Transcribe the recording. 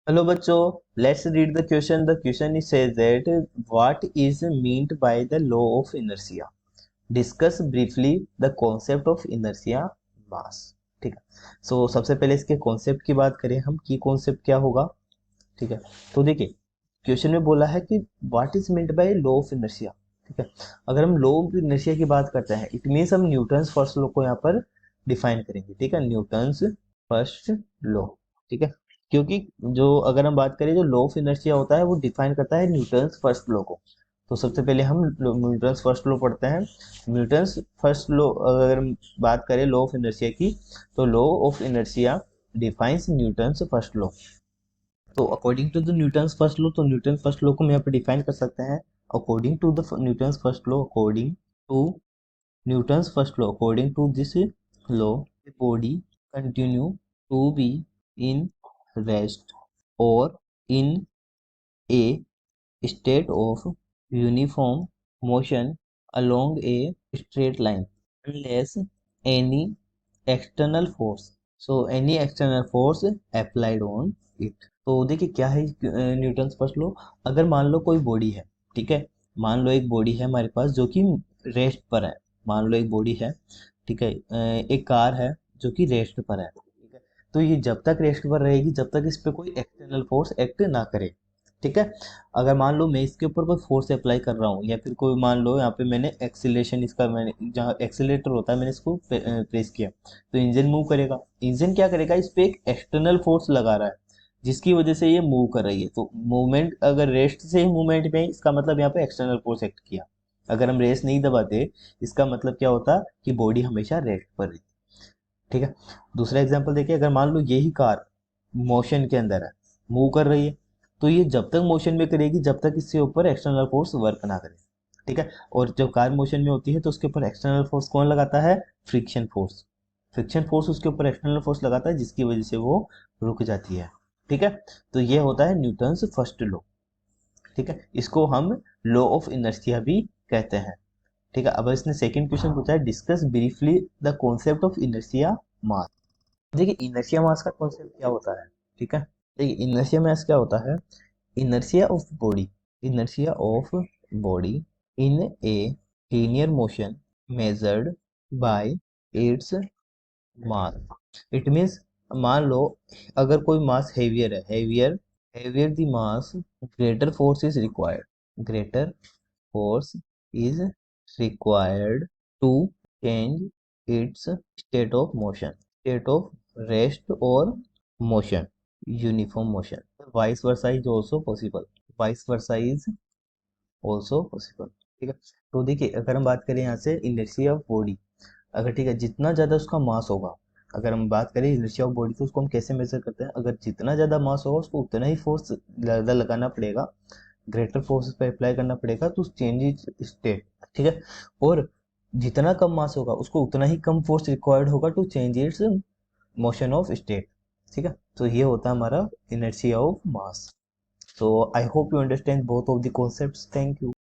Hello बच्चों, let's read the question. The question is says that what is meant by the law of inertia? Discuss briefly the concept of inertia mass. ठीक है, सो सबसे पहले इसके concept की बात करें हम कि कॉन्सेप्ट क्या होगा। ठीक है, तो देखिए क्वेश्चन में बोला है कि what is meant by law of inertia. ठीक है, अगर हम लॉ ऑफ इनर्शिया की बात करते हैं इट मीन्स हम न्यूटन्स फर्स्ट लॉ को यहाँ पर डिफाइन करेंगे। ठीक है, न्यूटन्स फर्स्ट लॉ। ठीक है, क्योंकि जो अगर हम बात करें जो लॉ ऑफ इनर्शिया होता है वो डिफाइन करता है न्यूटन्स फर्स्ट लॉ को। तो सबसे पहले हम न्यूटन्स फर्स्ट लॉ पढ़ते हैं। न्यूटन्स फर्स्ट लॉ अगर हम बात करें लॉ ऑफ इनर्शिया की, तो law of inertia defines Newton's first law. तो according to the Newton's first law, तो न्यूटन फर्स्ट लॉ को हम यहाँ पे डिफाइन कर सकते हैं। According to the Newton's first law, according to Newton's first law, according to this law body continue to be in rest और in A state of uniform motion along a straight line unless any external force, so any external force applied on it। तो देखिए क्या है Newton first law. अगर मान लो कोई body है, ठीक है, मान लो एक बॉडी है हमारे पास जो कि रेस्ट पर है। मान लो एक बॉडी है, ठीक है, एक कार है जो कि रेस्ट पर है। ठीक है, तो ये जब तक रेस्ट पर रहेगी जब तक इस पे कोई एक्सटर्नल फोर्स एक्ट ना करे। ठीक है, अगर मान लो मैं इसके ऊपर कोई फोर्स अप्लाई कर रहा हूँ या फिर कोई मान लो यहाँ पे मैंने एक्सीलरेशन इसका मैंने जहाँ एक्सीलरेटर होता है मैंने इसको प्रेस किया, तो इंजन मूव करेगा। इंजन क्या करेगा, इस पे एक एक्सटर्नल फोर्स लगा रहा है जिसकी वजह से ये मूव कर रही है। तो मूवमेंट अगर रेस्ट से ही मूवमेंट में है, इसका मतलब यहाँ पे एक्सटर्नल फोर्स एक्ट किया। अगर हम रेस्ट नहीं दबाते इसका मतलब क्या होता कि बॉडी हमेशा रेस्ट पर रहती। ठीक है, दूसरा एग्जांपल देखिए, अगर मान लो यही कार मोशन के अंदर है, मूव कर रही है, तो ये जब तक मोशन में करेगी जब तक इसके ऊपर एक्सटर्नल फोर्स वर्क ना करे। ठीक है, और जब कार मोशन में होती है तो उसके ऊपर एक्सटर्नल फोर्स कौन लगाता है, फ्रिक्शन फोर्स। फ्रिक्शन फोर्स उसके ऊपर एक्सटर्नल फोर्स लगाता है जिसकी वजह से वो रुक जाती है। ठीक है, तो ये होता है न्यूटन्स फर्स्ट लॉ। ठीक है, इसको हम लॉ ऑफ इनर्शिया भी कहते हैं। ठीक है, अब इसने सेकंड क्वेश्चन पूछा है discuss briefly the concept of inertia mass. देखिए इनर्शिया मास का कॉन्सेप्ट क्या होता है। ठीक है, देखिए इनर्शिया मास क्या होता है, inertia of body, inertia of body in a linear motion measured by its mass। it means मान लो अगर कोई मास हेवियर है, heavier the mass, greater force is required, greater force is required to change its state of motion, state of rest or motion, uniform motion। Vice versa is also possible, vice versa is also possible। ठीक है, तो देखिए अगर हम बात करें यहाँ से इनर्शिया ऑफ बॉडी, अगर ठीक है जितना ज़्यादा उसका मास होगा, अगर हम बात करें इनर्शिया ऑफ बॉडी तो उसको हम कैसे मेजर करते हैं, अगर जितना ज़्यादा मास होगा उसको उतना ही फोर्स ज़्यादा लगाना पड़ेगा, ग्रेटर फोर्स पे अप्लाई करना पड़ेगा टू चेंज स्टेट। ठीक है, और जितना कम मास होगा उसको उतना ही कम फोर्स रिक्वायर्ड होगा to change its motion of state. ठीक है, तो ये होता है हमारा inertia of mass. So I hope you understand both of the concepts. Thank you.